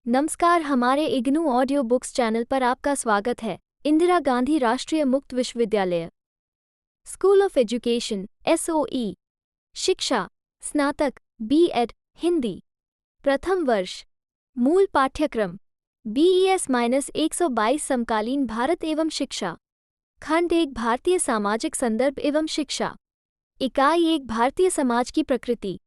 नमस्कार, हमारे IGNOU audio books channel पर आपका स्वागत है। इंदिरा गांधी राष्ट्रीय मुक्त विश्वविद्यालय, स्कूल ऑफ एजुकेशन SOE, शिक्षा स्नातक BEd हिंदी, प्रथम वर्ष, मूल पाठ्यक्रम BES-122 समकालीन भारत एवं शिक्षा, खंड 1 भारतीय सामाजिक संदर्भ एवं शिक्षा, इकाई 1 भारतीय समाज की प्रकृति,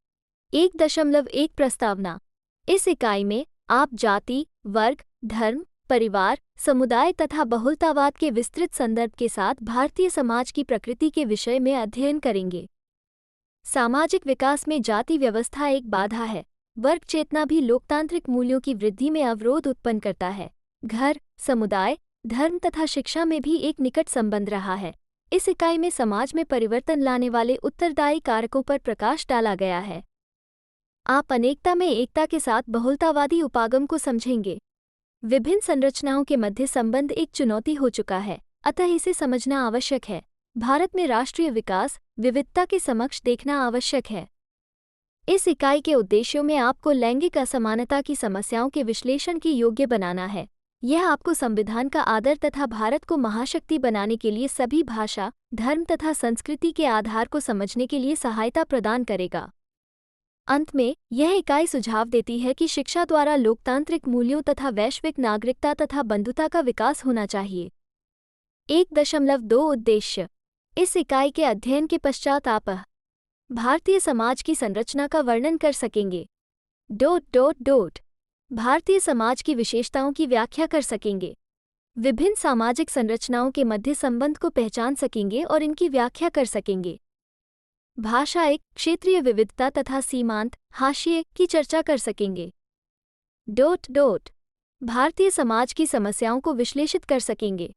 1.1 प्रस्तावना। इस इकाई में आप जाति, वर्ग, धर्म, परिवार, समुदाय तथा बहुलतावाद के विस्तृत संदर्भ के साथ भारतीय समाज की प्रकृति के विषय में अध्ययन करेंगे। सामाजिक विकास में जाति व्यवस्था एक बाधा है। वर्ग चेतना भी लोकतांत्रिक मूल्यों की वृद्धि में अवरोध उत्पन्न करता है। घर, समुदाय, धर्म तथा शिक्षा में भी एक निकट संबंध रहा है। इस इकाई में समाज में परिवर्तन लाने वाले उत्तरदायी कारकों पर प्रकाश डाला गया है। आप अनेकता में एकता के साथ बहुलतावादी उपागम को समझेंगे। विभिन्न संरचनाओं के मध्य संबंध एक चुनौती हो चुका है, अतः इसे समझना आवश्यक है। भारत में राष्ट्रीय विकास विविधता के समक्ष देखना आवश्यक है। इस इकाई के उद्देश्यों में आपको लैंगिक असमानता की समस्याओं के विश्लेषण के योग्य बनाना है। यह आपको संविधान का आदर तथा भारत को महाशक्ति बनाने के लिए सभी भाषा, धर्म तथा संस्कृति के आधार को समझने के लिए सहायता प्रदान करेगा। अंत में यह इकाई सुझाव देती है कि शिक्षा द्वारा लोकतांत्रिक मूल्यों तथा वैश्विक नागरिकता तथा बंधुता का विकास होना चाहिए। 1.2 उद्देश्य। इस इकाई के अध्ययन के पश्चात आप भारतीय समाज की संरचना का वर्णन कर सकेंगे। भारतीय समाज की विशेषताओं की व्याख्या कर सकेंगे। विभिन्न सामाजिक संरचनाओं के मध्य संबंध को पहचान सकेंगे और इनकी व्याख्या कर सकेंगे। भाषा एक क्षेत्रीय विविधता तथा सीमांत हाशिए की चर्चा कर सकेंगे। भारतीय समाज की समस्याओं को विश्लेषित कर सकेंगे।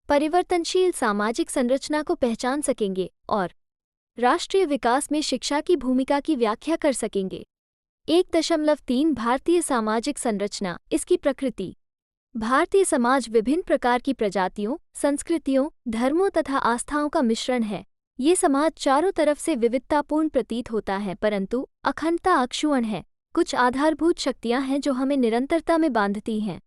परिवर्तनशील सामाजिक संरचना को पहचान सकेंगे और राष्ट्रीय विकास में शिक्षा की भूमिका की व्याख्या कर सकेंगे। 1.3 भारतीय सामाजिक संरचना, इसकी प्रकृति। भारतीय समाज विभिन्न प्रकार की प्रजातियों, संस्कृतियों, धर्मों तथा आस्थाओं का मिश्रण है। ये समाज चारों तरफ से विविधतापूर्ण प्रतीत होता है, परंतु अखंडता अक्षुण्ण है। कुछ आधारभूत शक्तियां हैं जो हमें निरंतरता में बांधती हैं।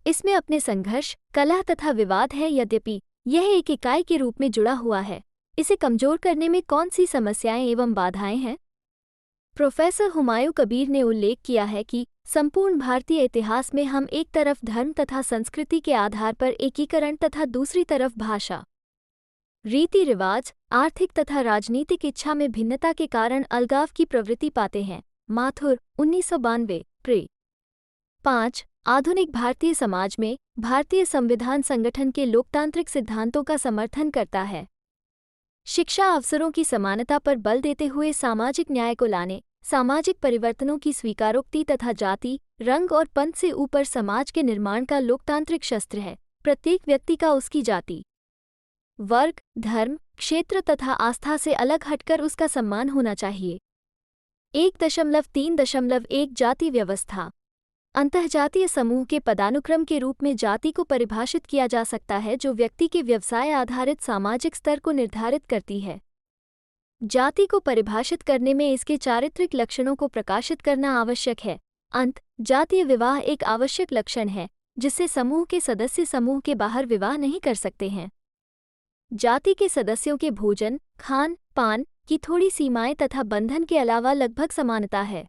इसमें अपने संघर्ष, कलह तथा विवाद है। यद्यपि यह एक इकाई के रूप में जुड़ा हुआ है, इसे कमजोर करने में कौन सी समस्याएं एवं बाधाएं हैं? प्रोफेसर हुमायूं कबीर ने उल्लेख किया है कि संपूर्ण भारतीय इतिहास में हम एक तरफ धर्म तथा संस्कृति के आधार पर एकीकरण तथा दूसरी तरफ भाषा, रीति रिवाज, आर्थिक तथा राजनीतिक इच्छा में भिन्नता के कारण अलगाव की प्रवृत्ति पाते हैं। माथुर 1992 प्रे 5 आधुनिक भारतीय समाज में भारतीय संविधान संगठन के लोकतांत्रिक सिद्धांतों का समर्थन करता है। शिक्षा अवसरों की समानता पर बल देते हुए सामाजिक न्याय को लाने, सामाजिक परिवर्तनों की स्वीकारोक्ति तथा जाति, रंग और पंथ से ऊपर समाज के निर्माण का लोकतांत्रिक शस्त्र है। प्रत्येक व्यक्ति का उसकी जाति, वर्ग, धर्म, क्षेत्र तथा आस्था से अलग हटकर उसका सम्मान होना चाहिए। 1.3.1 जाति व्यवस्था। अंतःजातीय समूह के पदानुक्रम के रूप में जाति को परिभाषित किया जा सकता है, जो व्यक्ति के व्यवसाय आधारित सामाजिक स्तर को निर्धारित करती है। जाति को परिभाषित करने में इसके चारित्रिक लक्षणों को प्रकाशित करना आवश्यक है। जातीय विवाह एक आवश्यक लक्षण है, जिससे समूह के सदस्य समूह के बाहर विवाह नहीं कर सकते हैं। जाति के सदस्यों के भोजन, खान पान की थोड़ी सीमाएं तथा बंधन के अलावा लगभग समानता है।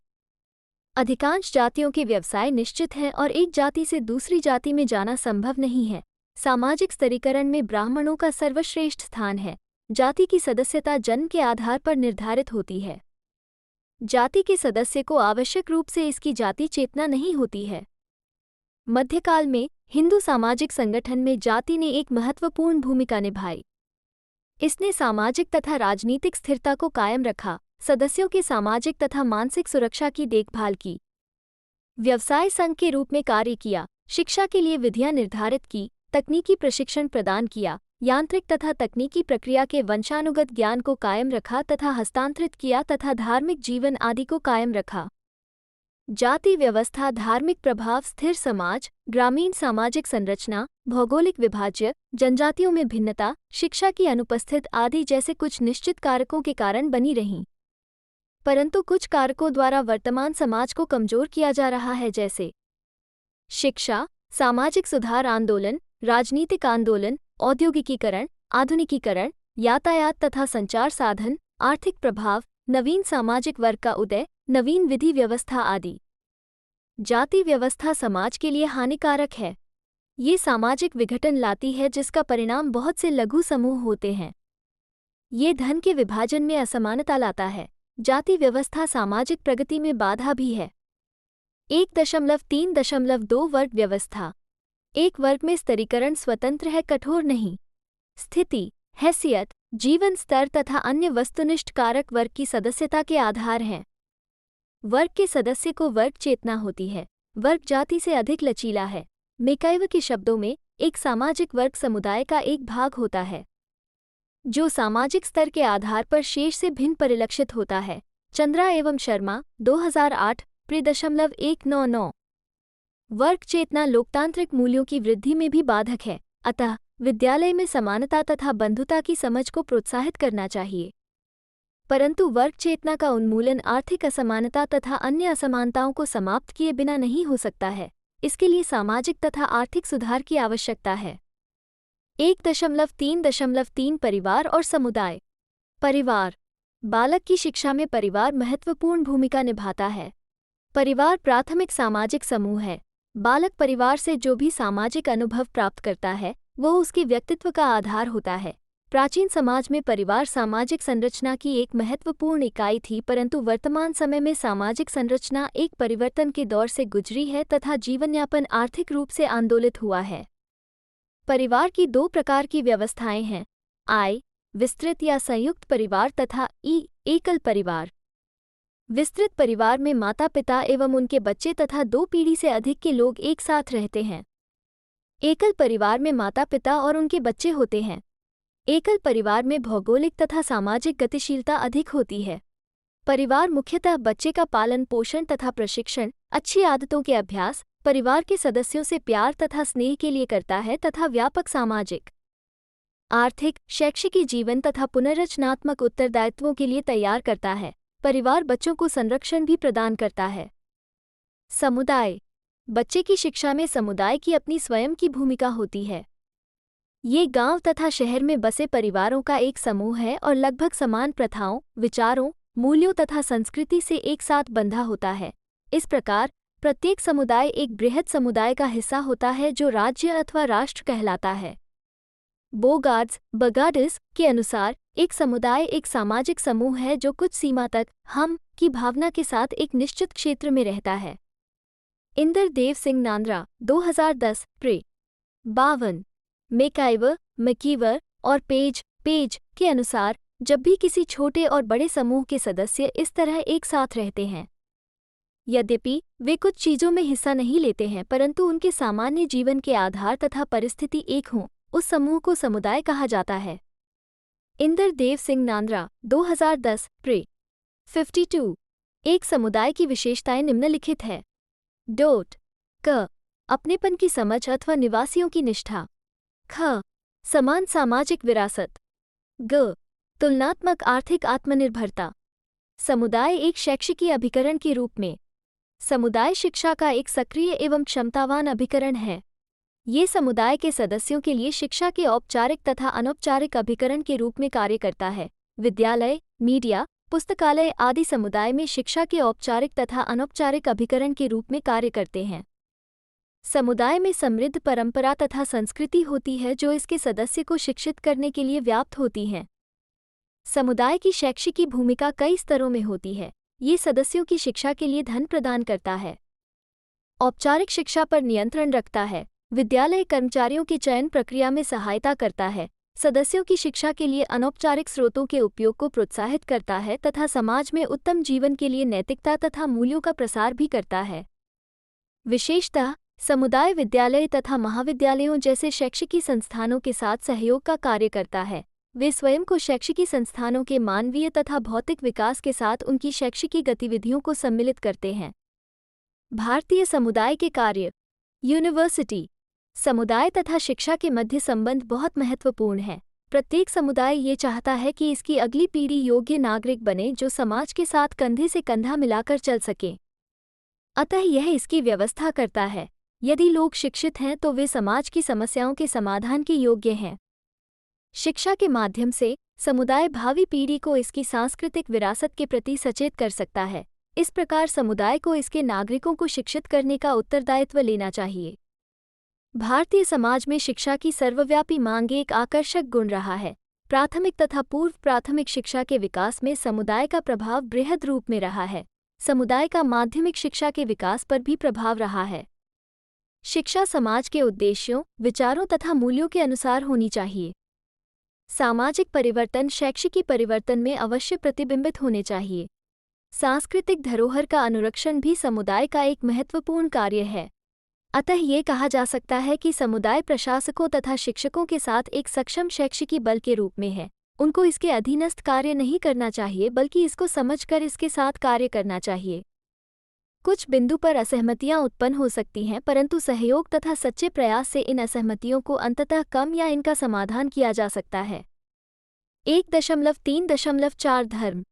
अधिकांश जातियों के व्यवसाय निश्चित हैं और एक जाति से दूसरी जाति में जाना संभव नहीं है। सामाजिक स्तरीकरण में ब्राह्मणों का सर्वश्रेष्ठ स्थान है। जाति की सदस्यता जन्म के आधार पर निर्धारित होती है। जाति के सदस्य को आवश्यक रूप से इसकी जाति चेतना नहीं होती है। मध्यकाल में हिंदू सामाजिक संगठन में जाति ने एक महत्वपूर्ण भूमिका निभाई। इसने सामाजिक तथा राजनीतिक स्थिरता को कायम रखा, सदस्यों के सामाजिक तथा मानसिक सुरक्षा की देखभाल की, व्यवसाय संघ के रूप में कार्य किया, शिक्षा के लिए विधियां निर्धारित की, तकनीकी प्रशिक्षण प्रदान किया, यांत्रिक तथा तकनीकी प्रक्रिया के वंशानुगत ज्ञान को कायम रखा तथा हस्तांतरित किया तथा धार्मिक जीवन आदि को कायम रखा। जाति व्यवस्था, धार्मिक प्रभाव, स्थिर समाज, ग्रामीण सामाजिक संरचना, भौगोलिक विभाज्य, जनजातियों में भिन्नता, शिक्षा की अनुपस्थित आदि जैसे कुछ निश्चित कारकों के कारण बनी रहीं। परंतु कुछ कारकों द्वारा वर्तमान समाज को कमजोर किया जा रहा है, जैसे शिक्षा, सामाजिक सुधार आंदोलन, राजनीतिक आंदोलन, औद्योगिकीकरण, आधुनिकीकरण, यातायात तथा संचार साधन, आर्थिक प्रभाव, नवीन सामाजिक वर्ग का उदय, नवीन विधि व्यवस्था आदि। जाति व्यवस्था समाज के लिए हानिकारक है। ये सामाजिक विघटन लाती है जिसका परिणाम बहुत से लघु समूह होते हैं। ये धन के विभाजन में असमानता लाता है। जाति व्यवस्था सामाजिक प्रगति में बाधा भी है। 1.3.2 वर्ग व्यवस्था। एक वर्ग में स्तरीकरण स्वतंत्र है, कठोर नहीं। स्थिति, हैसियत, जीवन स्तर तथा अन्य वस्तुनिष्ठ कारक वर्ग की सदस्यता के आधार हैं। वर्ग के सदस्य को वर्ग चेतना होती है। वर्ग जाति से अधिक लचीला है। मैकाइवर के शब्दों में, एक सामाजिक वर्ग समुदाय का एक भाग होता है जो सामाजिक स्तर के आधार पर शेष से भिन्न परिलक्षित होता है। चंद्रा एवं शर्मा, 2008, pre.199। वर्ग चेतना लोकतांत्रिक मूल्यों की वृद्धि में भी बाधक है, अतः विद्यालय में समानता तथा बंधुता की समझ को प्रोत्साहित करना चाहिए। परंतु वर्ग चेतना का उन्मूलन आर्थिक असमानता तथा अन्य असमानताओं को समाप्त किए बिना नहीं हो सकता है। इसके लिए सामाजिक तथा आर्थिक सुधार की आवश्यकता है। 1.3.3 परिवार और समुदाय। परिवार। बालक की शिक्षा में परिवार महत्वपूर्ण भूमिका निभाता है। परिवार प्राथमिक सामाजिक समूह है। बालक परिवार से जो भी सामाजिक अनुभव प्राप्त करता है वह उसके व्यक्तित्व का आधार होता है। प्राचीन समाज में परिवार सामाजिक संरचना की एक महत्वपूर्ण इकाई थी, परंतु वर्तमान समय में सामाजिक संरचना एक परिवर्तन के दौर से गुजरी है तथा जीवनयापन आर्थिक रूप से आंदोलित हुआ है। परिवार की दो प्रकार की व्यवस्थाएं हैं, आई, विस्तृत या संयुक्त परिवार तथा ई, एकल परिवार। विस्तृत परिवार में माता पिता एवं उनके बच्चे तथा 2 पीढ़ी से अधिक के लोग एक साथ रहते हैं। एकल परिवार में माता पिता और उनके बच्चे होते हैं। एकल परिवार में भौगोलिक तथा सामाजिक गतिशीलता अधिक होती है। परिवार मुख्यतः बच्चे का पालन पोषण तथा प्रशिक्षण, अच्छी आदतों के अभ्यास, परिवार के सदस्यों से प्यार तथा स्नेह के लिए करता है तथा व्यापक सामाजिक, आर्थिक, शैक्षिकी जीवन तथा पुनर्रचनात्मक उत्तरदायित्वों के लिए तैयार करता है। परिवार बच्चों को संरक्षण भी प्रदान करता है। समुदाय। बच्चे की शिक्षा में समुदाय की अपनी स्वयं की भूमिका होती है। ये गांव तथा शहर में बसे परिवारों का एक समूह है और लगभग समान प्रथाओं, विचारों, मूल्यों तथा संस्कृति से एक साथ बंधा होता है। इस प्रकार प्रत्येक समुदाय एक बृहद समुदाय का हिस्सा होता है जो राज्य अथवा राष्ट्र कहलाता है। बगार्ड्स के अनुसार एक समुदाय एक सामाजिक समूह है जो कुछ सीमा तक हम की भावना के साथ एक निश्चित क्षेत्र में रहता है। इंदर देव सिंह नांद्रा, 2010, pre. 52। मैकाइवर और पेज के अनुसार जब भी किसी छोटे और बड़े समूह के सदस्य इस तरह एक साथ रहते हैं, यद्यपि वे कुछ चीजों में हिस्सा नहीं लेते हैं परंतु उनके सामान्य जीवन के आधार तथा परिस्थिति एक हों, उस समूह को समुदाय कहा जाता है। इंदर देव सिंह नांद्रा, 2010, pre. 52। एक समुदाय की विशेषताएं निम्नलिखित है। क. अपनेपन की समझ अथवा निवासियों की निष्ठा। ख. समान सामाजिक विरासत। ग. तुलनात्मक आर्थिक आत्मनिर्भरता। समुदाय एक शैक्षिकी अभिकरण के रूप में। समुदाय शिक्षा का एक सक्रिय एवं क्षमतावान अभिकरण है। ये समुदाय के सदस्यों के लिए शिक्षा के औपचारिक तथा अनौपचारिक अभिकरण के रूप में कार्य करता है। विद्यालय, मीडिया, पुस्तकालय आदि समुदाय में शिक्षा के औपचारिक तथा अनौपचारिक अभिकरण के रूप में कार्य करते हैं। समुदाय में समृद्ध परंपरा तथा संस्कृति होती है जो इसके सदस्य को शिक्षित करने के लिए व्याप्त होती हैं। समुदाय की शैक्षिकी भूमिका कई स्तरों में होती है। ये सदस्यों की शिक्षा के लिए धन प्रदान करता है, औपचारिक शिक्षा पर नियंत्रण रखता है, विद्यालय कर्मचारियों के चयन प्रक्रिया में सहायता करता है, सदस्यों की शिक्षा के लिए अनौपचारिक स्रोतों के उपयोग को प्रोत्साहित करता है तथा समाज में उत्तम जीवन के लिए नैतिकता तथा मूल्यों का प्रसार भी करता है। विशेषतः समुदाय विद्यालय तथा महाविद्यालयों जैसे शैक्षिकी संस्थानों के साथ सहयोग का कार्य करता है। वे स्वयं को शैक्षिकी संस्थानों के मानवीय तथा भौतिक विकास के साथ उनकी शैक्षिकी गतिविधियों को सम्मिलित करते हैं। भारतीय समुदाय के कार्य। यूनिवर्सिटी। समुदाय तथा शिक्षा के मध्य संबंध बहुत महत्वपूर्ण है। प्रत्येक समुदाय ये चाहता है कि इसकी अगली पीढ़ी योग्य नागरिक बने जो समाज के साथ कंधे से कंधा मिलाकर चल सके। अतः यह इसकी व्यवस्था करता है। यदि लोग शिक्षित हैं तो वे समाज की समस्याओं के समाधान के योग्य हैं। शिक्षा के माध्यम से समुदाय भावी पीढ़ी को इसकी सांस्कृतिक विरासत के प्रति सचेत कर सकता है। इस प्रकार समुदाय को इसके नागरिकों को शिक्षित करने का उत्तरदायित्व लेना चाहिए। भारतीय समाज में शिक्षा की सर्वव्यापी मांग एक आकर्षक गुण रहा है। प्राथमिक तथा पूर्व प्राथमिक शिक्षा के विकास में समुदाय का प्रभाव बृहद रूप में रहा है। समुदाय का माध्यमिक शिक्षा के विकास पर भी प्रभाव रहा है। शिक्षा समाज के उद्देश्यों, विचारों तथा मूल्यों के अनुसार होनी चाहिए। सामाजिक परिवर्तन शैक्षिकी परिवर्तन में अवश्य प्रतिबिंबित होने चाहिए। सांस्कृतिक धरोहर का अनुरक्षण भी समुदाय का एक महत्वपूर्ण कार्य है। अतः ये कहा जा सकता है कि समुदाय प्रशासकों तथा शिक्षकों के साथ एक सक्षम शैक्षिकी बल के रूप में है। उनको इसके अधीनस्थ कार्य नहीं करना चाहिए बल्कि इसको समझकर इसके साथ कार्य करना चाहिए। कुछ बिंदु पर असहमतियां उत्पन्न हो सकती हैं, परंतु सहयोग तथा सच्चे प्रयास से इन असहमतियों को अंततः कम या इनका समाधान किया जा सकता है। 1.3.4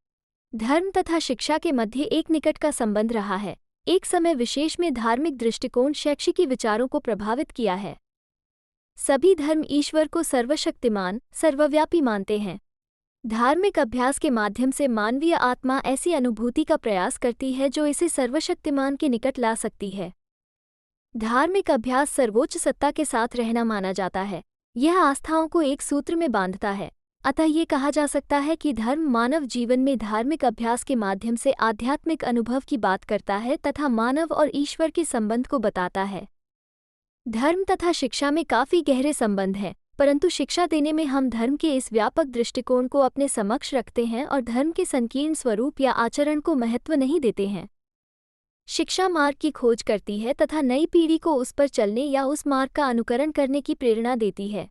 धर्म तथा शिक्षा के मध्य एक निकट का संबंध रहा है। एक समय विशेष में धार्मिक दृष्टिकोण शैक्षिकी विचारों को प्रभावित किया है। सभी धर्म ईश्वर को सर्वशक्तिमान, सर्वव्यापी मानते हैं। धार्मिक अभ्यास के माध्यम से मानवीय आत्मा ऐसी अनुभूति का प्रयास करती है जो इसे सर्वशक्तिमान के निकट ला सकती है। धार्मिक अभ्यास सर्वोच्च सत्ता के साथ रहना माना जाता है। यह आस्थाओं को एक सूत्र में बांधता है। अतः ये कहा जा सकता है कि धर्म मानव जीवन में धार्मिक अभ्यास के माध्यम से आध्यात्मिक अनुभव की बात करता है तथा मानव और ईश्वर के संबंध को बताता है। धर्म तथा शिक्षा में काफी गहरे संबंध हैं, परंतु शिक्षा देने में हम धर्म के इस व्यापक दृष्टिकोण को अपने समक्ष रखते हैं और धर्म के संकीर्ण स्वरूप या आचरण को महत्व नहीं देते हैं। शिक्षा मार्ग की खोज करती है तथा नई पीढ़ी को उस पर चलने या उस मार्ग का अनुकरण करने की प्रेरणा देती है।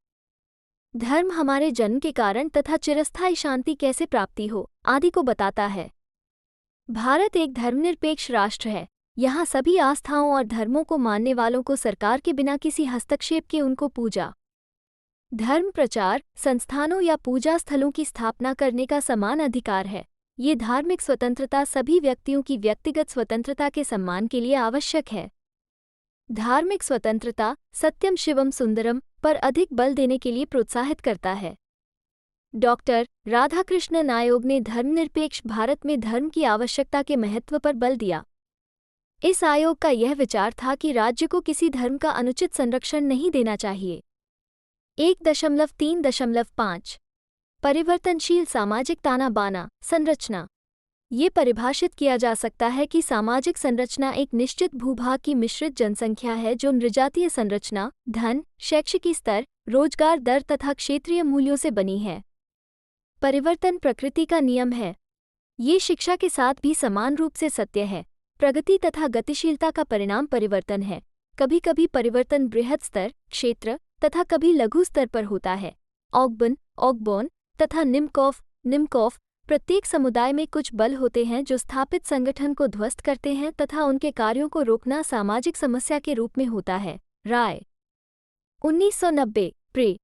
धर्म हमारे जन्म के कारण तथा चिरस्थायी शांति कैसे प्राप्ति हो आदि को बताता है। भारत एक धर्मनिरपेक्ष राष्ट्र है। यहाँ सभी आस्थाओं और धर्मों को मानने वालों को सरकार के बिना किसी हस्तक्षेप के उनको पूजा, धर्म प्रचार, संस्थानों या पूजा स्थलों की स्थापना करने का समान अधिकार है। ये धार्मिक स्वतंत्रता सभी व्यक्तियों की व्यक्तिगत स्वतंत्रता के सम्मान के लिए आवश्यक है। धार्मिक स्वतंत्रता सत्यम शिवम सुंदरम पर अधिक बल देने के लिए प्रोत्साहित करता है। डॉक्टर राधाकृष्णन आयोग ने धर्मनिरपेक्ष भारत में धर्म की आवश्यकता के महत्व पर बल दिया। इस आयोग का यह विचार था कि राज्य को किसी धर्म का अनुचित संरक्षण नहीं देना चाहिए। 1.3.5 परिवर्तनशील सामाजिक ताना बाना संरचना। ये परिभाषित किया जा सकता है कि सामाजिक संरचना एक निश्चित भूभाग की मिश्रित जनसंख्या है जो नृजातीय संरचना, धन, शैक्षिकी स्तर, रोजगार दर तथा क्षेत्रीय मूल्यों से बनी है। परिवर्तन प्रकृति का नियम है। ये शिक्षा के साथ भी समान रूप से सत्य है। प्रगति तथा गतिशीलता का परिणाम परिवर्तन है। कभी कभी परिवर्तन बृहद स्तर, क्षेत्र तथा कभी लघु स्तर पर होता है। ऑगबोन तथा निम्कोफ प्रत्येक समुदाय में कुछ बल होते हैं जो स्थापित संगठन को ध्वस्त करते हैं तथा उनके कार्यों को रोकना सामाजिक समस्या के रूप में होता है। राय 1990 प्रे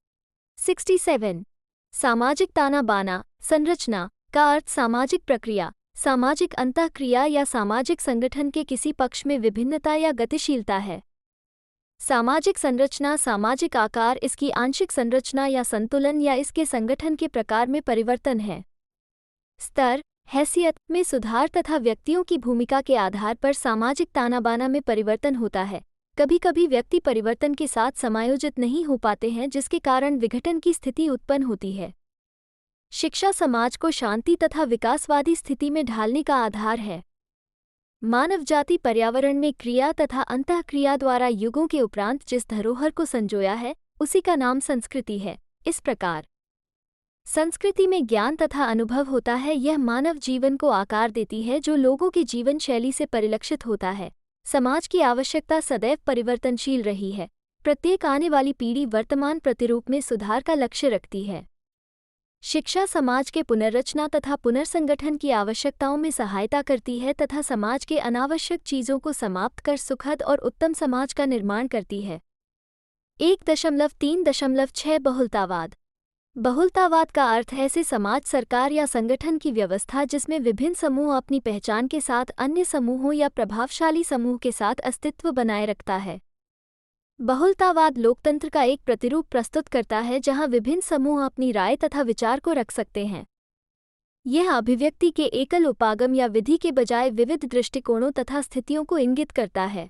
67 सामाजिक ताना बाना संरचना का अर्थ सामाजिक प्रक्रिया, सामाजिक अंतःक्रिया या सामाजिक संगठन के किसी पक्ष में विभिन्नता या गतिशीलता है। सामाजिक संरचना सामाजिक आकार, इसकी आंशिक संरचना या संतुलन या इसके संगठन के प्रकार में परिवर्तन है। स्तर, हैसियत में सुधार तथा व्यक्तियों की भूमिका के आधार पर सामाजिक तानाबाना में परिवर्तन होता है। कभी कभी व्यक्ति परिवर्तन के साथ समायोजित नहीं हो पाते हैं जिसके कारण विघटन की स्थिति उत्पन्न होती है। शिक्षा समाज को शांति तथा विकासवादी स्थिति में ढालने का आधार है। मानव जाति पर्यावरण में क्रिया तथा अंतःक्रिया द्वारा युगों के उपरांत जिस धरोहर को संजोया है उसी का नाम संस्कृति है। इस प्रकार संस्कृति में ज्ञान तथा अनुभव होता है। यह मानव जीवन को आकार देती है जो लोगों की जीवन शैली से परिलक्षित होता है। समाज की आवश्यकता सदैव परिवर्तनशील रही है। प्रत्येक आने वाली पीढ़ी वर्तमान प्रतिरूप में सुधार का लक्ष्य रखती है। शिक्षा समाज के पुनर्रचना तथा पुनर्संगठन की आवश्यकताओं में सहायता करती है तथा समाज के अनावश्यक चीजों को समाप्त कर सुखद और उत्तम समाज का निर्माण करती है। 1.3.6 बहुलतावाद का अर्थ है ऐसे समाज, सरकार या संगठन की व्यवस्था जिसमें विभिन्न समूह अपनी पहचान के साथ अन्य समूहों या प्रभावशाली समूह के साथ अस्तित्व बनाए रखता है। बहुलतावाद लोकतंत्र का एक प्रतिरूप प्रस्तुत करता है जहां विभिन्न समूह अपनी राय तथा विचार को रख सकते हैं। यह अभिव्यक्ति के एकल उपागम या विधि के बजाय विविध दृष्टिकोणों तथा स्थितियों को इंगित करता है।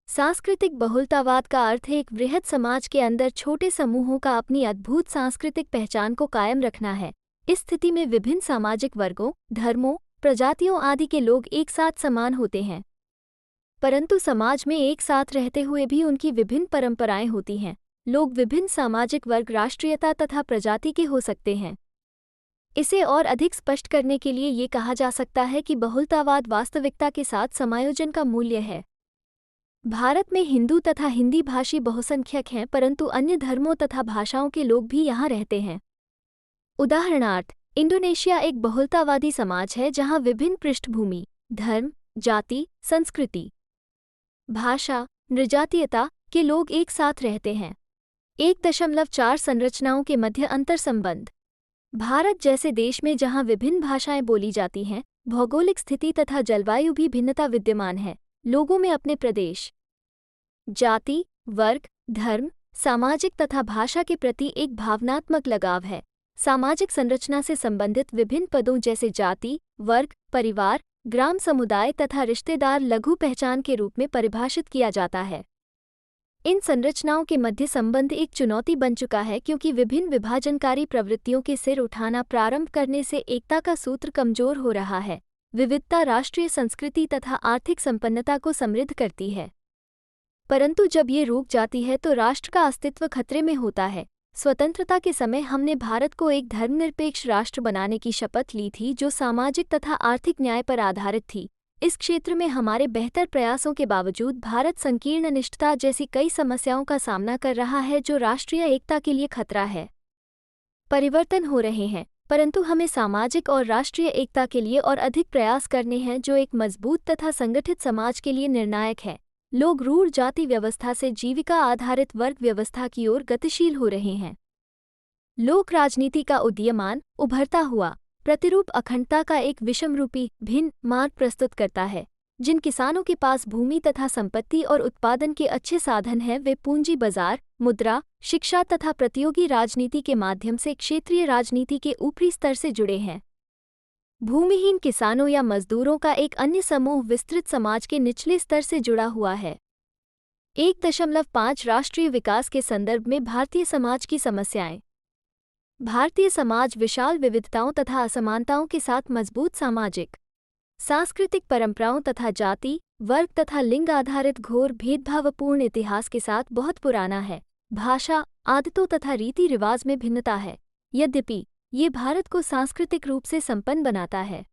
सांस्कृतिक बहुलतावाद का अर्थ है एक वृहद समाज के अंदर छोटे समूहों का अपनी अद्भुत सांस्कृतिक पहचान को कायम रखना है। इस स्थिति में विभिन्न सामाजिक वर्गों, धर्मों, प्रजातियों आदि के लोग एक साथ समान होते हैं, परंतु समाज में एक साथ रहते हुए भी उनकी विभिन्न परंपराएं होती हैं। लोग विभिन्न सामाजिक वर्ग, राष्ट्रीयता तथा प्रजाति के हो सकते हैं। इसे और अधिक स्पष्ट करने के लिए ये कहा जा सकता है कि बहुलतावाद वास्तविकता के साथ समायोजन का मूल्य है। भारत में हिंदू तथा हिंदी भाषी बहुसंख्यक हैं, परंतु अन्य धर्मों तथा भाषाओं के लोग भी यहाँ रहते हैं। उदाहरणार्थ, इंडोनेशिया एक बहुलतावादी समाज है जहाँ विभिन्न पृष्ठभूमि, धर्म, जाति, संस्कृति, भाषा, नृजातीयता के लोग एक साथ रहते हैं। 1.4 संरचनाओं के मध्य अंतर संबंध। भारत जैसे देश में जहां विभिन्न भाषाएं बोली जाती हैं, भौगोलिक स्थिति तथा जलवायु भी भिन्नता विद्यमान है। लोगों में अपने प्रदेश, जाति, वर्ग, धर्म, सामाजिक तथा भाषा के प्रति एक भावनात्मक लगाव है। सामाजिक संरचना से संबंधित विभिन्न पदों जैसे जाति, वर्ग, परिवार, ग्राम समुदाय तथा रिश्तेदार लघु पहचान के रूप में परिभाषित किया जाता है। इन संरचनाओं के मध्य संबंध एक चुनौती बन चुका है क्योंकि विभिन्न विभाजनकारी प्रवृत्तियों के सिर उठाना प्रारंभ करने से एकता का सूत्र कमजोर हो रहा है। विविधता राष्ट्रीय संस्कृति तथा आर्थिक संपन्नता को समृद्ध करती है, परंतु जब ये रुक जाती है तो राष्ट्र का अस्तित्व खतरे में होता है। स्वतंत्रता के समय हमने भारत को एक धर्मनिरपेक्ष राष्ट्र बनाने की शपथ ली थी जो सामाजिक तथा आर्थिक न्याय पर आधारित थी। इस क्षेत्र में हमारे बेहतर प्रयासों के बावजूद भारत संकीर्ण अनिश्चितता जैसी कई समस्याओं का सामना कर रहा है जो राष्ट्रीय एकता के लिए खतरा है। परिवर्तन हो रहे हैं, परंतु हमें सामाजिक और राष्ट्रीय एकता के लिए और अधिक प्रयास करने हैं जो एक मजबूत तथा संगठित समाज के लिए निर्णायक है। लोग रूढ़ जाति व्यवस्था से जीविका आधारित वर्ग व्यवस्था की ओर गतिशील हो रहे हैं। लोक राजनीति का उदीयमान, उभरता हुआ प्रतिरूप अखंडता का एक विषमरूपी भिन्न मार्ग प्रस्तुत करता है। जिन किसानों के पास भूमि तथा संपत्ति और उत्पादन के अच्छे साधन हैं, वे पूंजी बाजार, मुद्रा, शिक्षा तथा प्रतियोगी राजनीति के माध्यम से क्षेत्रीय राजनीति के ऊपरी स्तर से जुड़े हैं। भूमिहीन किसानों या मजदूरों का एक अन्य समूह विस्तृत समाज के निचले स्तर से जुड़ा हुआ है। 1.5 राष्ट्रीय विकास के संदर्भ में भारतीय समाज की समस्याएं। भारतीय समाज विशाल विविधताओं तथा असमानताओं के साथ मजबूत सामाजिक, सांस्कृतिक परंपराओं तथा जाति, वर्ग तथा लिंग आधारित घोर भेदभावपूर्ण इतिहास के साथ बहुत पुराना है। भाषा, आदतों तथा रीति रिवाज में भिन्नता है। यद्यपि ये भारत को सांस्कृतिक रूप से संपन्न बनाता है,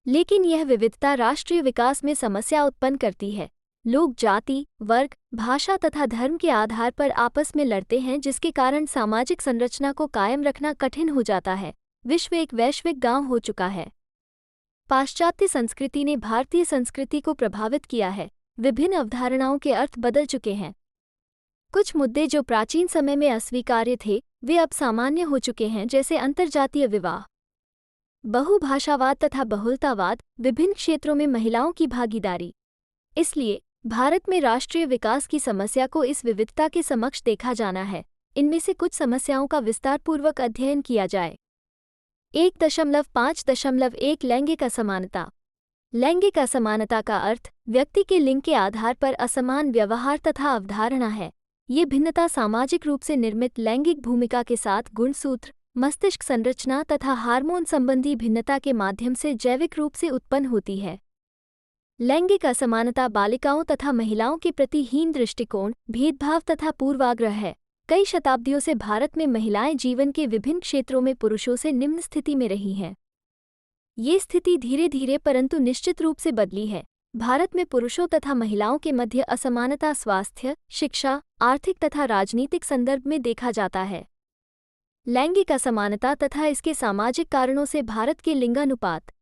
लेकिन यह विविधता राष्ट्रीय विकास में समस्या उत्पन्न करती है। लोग जाति, वर्ग, भाषा तथा धर्म के आधार पर आपस में लड़ते हैं, जिसके कारण सामाजिक संरचना को कायम रखना कठिन हो जाता है। विश्व एक वैश्विक गांव हो चुका है। पाश्चात्य संस्कृति ने भारतीय संस्कृति को प्रभावित किया है। विभिन्न अवधारणाओं के अर्थ बदल चुके हैं। कुछ मुद्दे जो प्राचीन समय में अस्वीकार्य थे, वे अब सामान्य हो चुके हैं, जैसे अंतर्जातीय विवाह, बहुभाषावाद तथा बहुलतावाद, विभिन्न क्षेत्रों में महिलाओं की भागीदारी। इसलिए भारत में राष्ट्रीय विकास की समस्या को इस विविधता के समक्ष देखा जाना है। इनमें से कुछ समस्याओं का विस्तारपूर्वक अध्ययन किया जाए। 1.5.1 लैंगिक असमानता। लैंगिक असमानता का अर्थ व्यक्ति के लिंग के आधार पर असमान व्यवहार तथा अवधारणा है। ये भिन्नता सामाजिक रूप से निर्मित लैंगिक भूमिका के साथ गुणसूत्र, मस्तिष्क संरचना तथा हार्मोन संबंधी भिन्नता के माध्यम से जैविक रूप से उत्पन्न होती है। लैंगिक असमानता बालिकाओं तथा महिलाओं के प्रति हीन दृष्टिकोण, भेदभाव तथा पूर्वाग्रह है। कई शताब्दियों से भारत में महिलाएं जीवन के विभिन्न क्षेत्रों में पुरुषों से निम्न स्थिति में रही हैं। ये स्थिति धीरे धीरे परंतु निश्चित रूप से बदली है। भारत में पुरुषों तथा महिलाओं के मध्य असमानता स्वास्थ्य, शिक्षा, आर्थिक तथा राजनीतिक संदर्भ में देखा जाता है। लैंगिक असमानता तथा इसके सामाजिक कारणों से भारत के लिंगानुपात,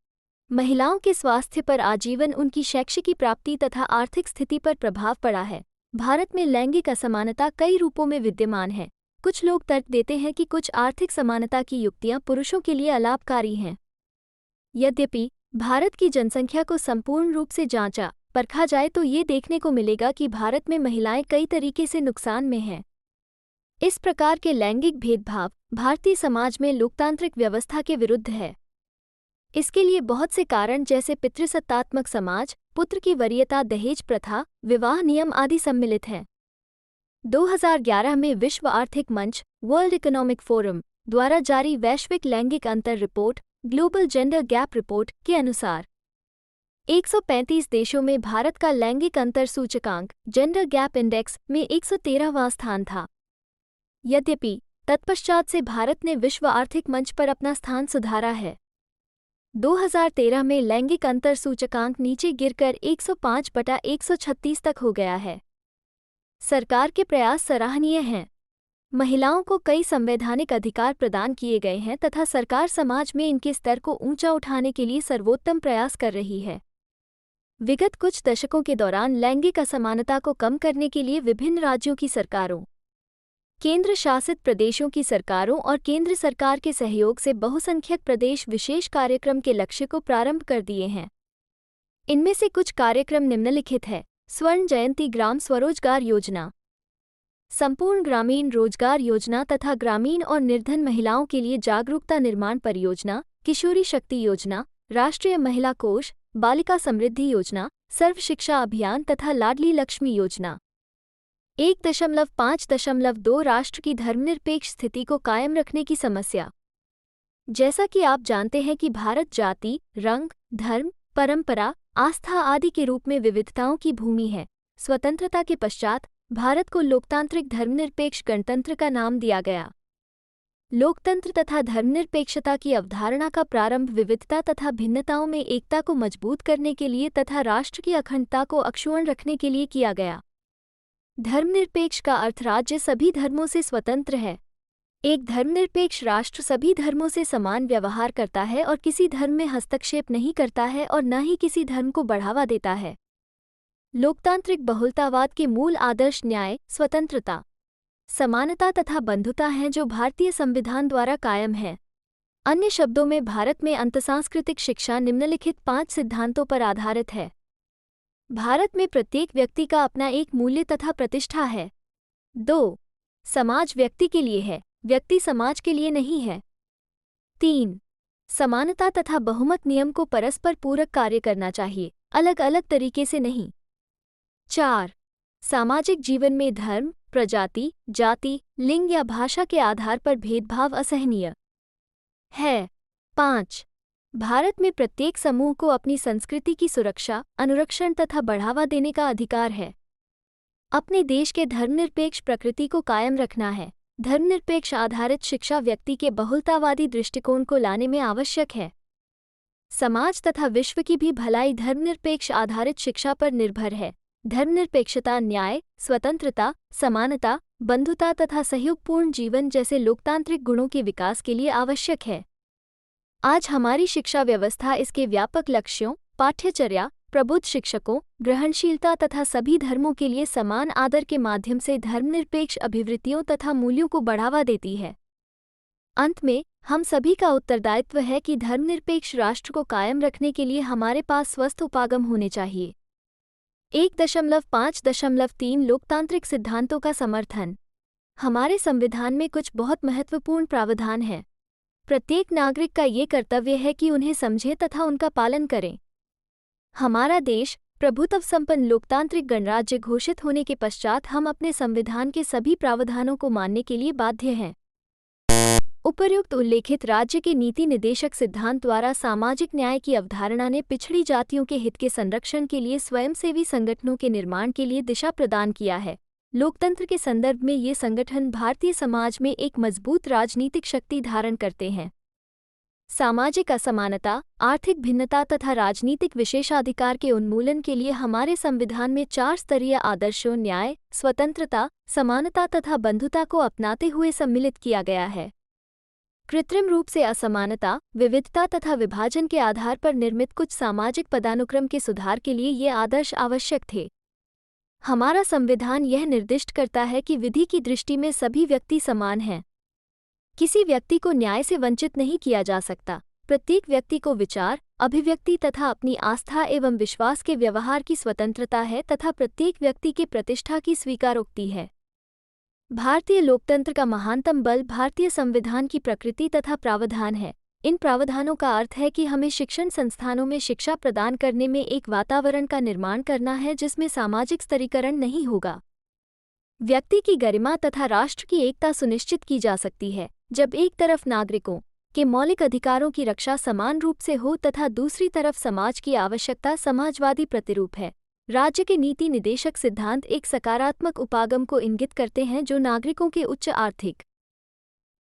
महिलाओं के स्वास्थ्य पर आजीवन उनकी शैक्षिक प्राप्ति तथा आर्थिक स्थिति पर प्रभाव पड़ा है। भारत में लैंगिक असमानता कई रूपों में विद्यमान है। कुछ लोग तर्क देते हैं कि कुछ आर्थिक समानता की युक्तियां पुरुषों के लिए अलाभकारी हैं। यद्यपि भारत की जनसंख्या को संपूर्ण रूप से जांचा, परखा जाए तो ये देखने को मिलेगा कि भारत में महिलाएं कई तरीके से नुकसान में हैं। इस प्रकार के लैंगिक भेदभाव भारतीय समाज में लोकतांत्रिक व्यवस्था के विरुद्ध है। इसके लिए बहुत से कारण जैसे पितृसत्तात्मक समाज, पुत्र की वरीयता, दहेज प्रथा, विवाह नियम आदि सम्मिलित हैं। 2011 में विश्व आर्थिक मंच वर्ल्ड इकोनॉमिक फोरम द्वारा जारी वैश्विक लैंगिक अंतर report global gender gap report के अनुसार 135 देशों में भारत का लैंगिक अंतर सूचकांक जेंडर गैप इंडेक्स में 113वां स्थान था। यद्यपि तत्पश्चात से भारत ने विश्व आर्थिक मंच पर अपना स्थान सुधारा है। 2013 में लैंगिक अंतर सूचकांक नीचे गिरकर 105/136 तक हो गया है। सरकार के प्रयास सराहनीय हैं। महिलाओं को कई संवैधानिक अधिकार प्रदान किए गए हैं तथा सरकार समाज में इनके स्तर को ऊंचा उठाने के लिए सर्वोत्तम प्रयास कर रही है। विगत कुछ दशकों के दौरान लैंगिक असमानता को कम करने के लिए विभिन्न राज्यों की सरकारों, केंद्र शासित प्रदेशों की सरकारों और केंद्र सरकार के सहयोग से बहुसंख्यक प्रदेश विशेष कार्यक्रम के लक्ष्य को प्रारंभ कर दिए हैं। इनमें से कुछ कार्यक्रम निम्नलिखित है: स्वर्ण जयंती ग्राम स्वरोजगार योजना, संपूर्ण ग्रामीण रोजगार योजना तथा ग्रामीण और निर्धन महिलाओं के लिए जागरूकता निर्माण परियोजना, किशोरी शक्ति योजना, राष्ट्रीय महिला कोष, बालिका समृद्धि योजना, सर्व शिक्षा अभियान तथा लाडली लक्ष्मी योजना। 1.5.2 राष्ट्र की धर्मनिरपेक्ष स्थिति को कायम रखने की समस्या। जैसा कि आप जानते हैं कि भारत जाति, रंग, धर्म, परंपरा, आस्था आदि के रूप में विविधताओं की भूमि है। स्वतंत्रता के पश्चात भारत को लोकतांत्रिक धर्मनिरपेक्ष गणतंत्र का नाम दिया गया। लोकतंत्र तथा धर्मनिरपेक्षता की अवधारणा का प्रारंभ विविधता तथा भिन्नताओं में एकता को मजबूत करने के लिए तथा राष्ट्र की अखंडता को अक्षुण्ण रखने के लिए किया गया। धर्मनिरपेक्ष का अर्थ राज्य सभी धर्मों से स्वतंत्र है। एक धर्मनिरपेक्ष राष्ट्र सभी धर्मों से समान व्यवहार करता है और किसी धर्म में हस्तक्षेप नहीं करता है और न ही किसी धर्म को बढ़ावा देता है। लोकतांत्रिक बहुलतावाद के मूल आदर्श न्याय, स्वतंत्रता, समानता तथा बंधुता हैं जो भारतीय संविधान द्वारा कायम है। अन्य शब्दों में भारत में अंतःसांस्कृतिक शिक्षा निम्नलिखित 5 सिद्धांतों पर आधारित है। भारत में प्रत्येक व्यक्ति का अपना एक मूल्य तथा प्रतिष्ठा है। 2. समाज व्यक्ति के लिए है, व्यक्ति समाज के लिए नहीं है। 3. समानता तथा बहुमत नियम को परस्पर पूरक कार्य करना चाहिए, अलग अलग तरीके से नहीं। 4. सामाजिक जीवन में धर्म, प्रजाति, जाति, लिंग या भाषा के आधार पर भेदभाव असहनीय है। 5. भारत में प्रत्येक समूह को अपनी संस्कृति की सुरक्षा, अनुरक्षण तथा बढ़ावा देने का अधिकार है। अपने देश के धर्मनिरपेक्ष प्रकृति को कायम रखना है। धर्मनिरपेक्ष आधारित शिक्षा व्यक्ति के बहुलतावादी दृष्टिकोण को लाने में आवश्यक है। समाज तथा विश्व की भी भलाई धर्मनिरपेक्ष आधारित शिक्षा पर निर्भर है। धर्मनिरपेक्षता न्याय, स्वतंत्रता, समानता, बंधुता तथा सहयोगपूर्ण जीवन जैसे लोकतांत्रिक गुणों के विकास के लिए आवश्यक है। आज हमारी शिक्षा व्यवस्था इसके व्यापक लक्ष्यों, पाठ्यचर्या, प्रबुद्ध शिक्षकों, ग्रहणशीलता तथा सभी धर्मों के लिए समान आदर के माध्यम से धर्मनिरपेक्ष अभिवृत्तियों तथा मूल्यों को बढ़ावा देती है। अंत में हम सभी का उत्तरदायित्व है कि धर्मनिरपेक्ष राष्ट्र को कायम रखने के लिए हमारे पास स्वस्थ उपागम होने चाहिए। 1.5.3 लोकतांत्रिक सिद्धांतों का समर्थन। हमारे संविधान में कुछ बहुत महत्वपूर्ण प्रावधान हैं। प्रत्येक नागरिक का ये कर्तव्य है कि उन्हें समझें तथा उनका पालन करें। हमारा देश प्रभुत्व संपन्न लोकतांत्रिक गणराज्य घोषित होने के पश्चात हम अपने संविधान के सभी प्रावधानों को मानने के लिए बाध्य हैं। उपर्युक्त उल्लेखित राज्य के नीति निदेशक सिद्धांत द्वारा सामाजिक न्याय की अवधारणा ने पिछड़ी जातियों के हित के संरक्षण के लिए स्वयंसेवी संगठनों के निर्माण के लिए दिशा प्रदान किया है। लोकतंत्र के संदर्भ में ये संगठन भारतीय समाज में एक मजबूत राजनीतिक शक्ति धारण करते हैं। सामाजिक असमानता, आर्थिक भिन्नता तथा राजनीतिक विशेषाधिकार के उन्मूलन के लिए हमारे संविधान में 4 स्तरीय आदर्शों न्याय, स्वतंत्रता, समानता तथा बंधुता को अपनाते हुए सम्मिलित किया गया है। कृत्रिम रूप से असमानता, विविधता तथा विभाजन के आधार पर निर्मित कुछ सामाजिक पदानुक्रम के सुधार के लिए ये आदर्श आवश्यक थे। हमारा संविधान यह निर्दिष्ट करता है कि विधि की दृष्टि में सभी व्यक्ति समान हैं। किसी व्यक्ति को न्याय से वंचित नहीं किया जा सकता। प्रत्येक व्यक्ति को विचार, अभिव्यक्ति तथा अपनी आस्था एवं विश्वास के व्यवहार की स्वतंत्रता है तथा प्रत्येक व्यक्ति के प्रतिष्ठा की स्वीकारोक्ति है। भारतीय लोकतंत्र का महानतम बल भारतीय संविधान की प्रकृति तथा प्रावधान है। इन प्रावधानों का अर्थ है कि हमें शिक्षण संस्थानों में शिक्षा प्रदान करने में एक वातावरण का निर्माण करना है जिसमें सामाजिक स्तरीकरण नहीं होगा। व्यक्ति की गरिमा तथा राष्ट्र की एकता सुनिश्चित की जा सकती है जब एक तरफ नागरिकों के मौलिक अधिकारों की रक्षा समान रूप से हो तथा दूसरी तरफ समाज की आवश्यकता समाजवादी प्रतिरूप है। राज्य के नीति निदेशक सिद्धांत एक सकारात्मक उपागम को इंगित करते हैं जो नागरिकों के उच्च आर्थिक,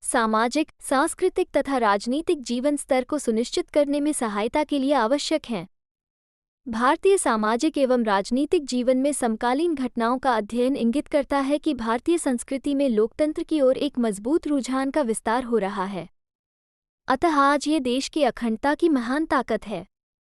सामाजिक, सांस्कृतिक तथा राजनीतिक जीवन स्तर को सुनिश्चित करने में सहायता के लिए आवश्यक हैं। भारतीय सामाजिक एवं राजनीतिक जीवन में समकालीन घटनाओं का अध्ययन इंगित करता है कि भारतीय संस्कृति में लोकतंत्र की ओर एक मजबूत रुझान का विस्तार हो रहा है। अतः आज ये देश की अखंडता की महान ताकत है।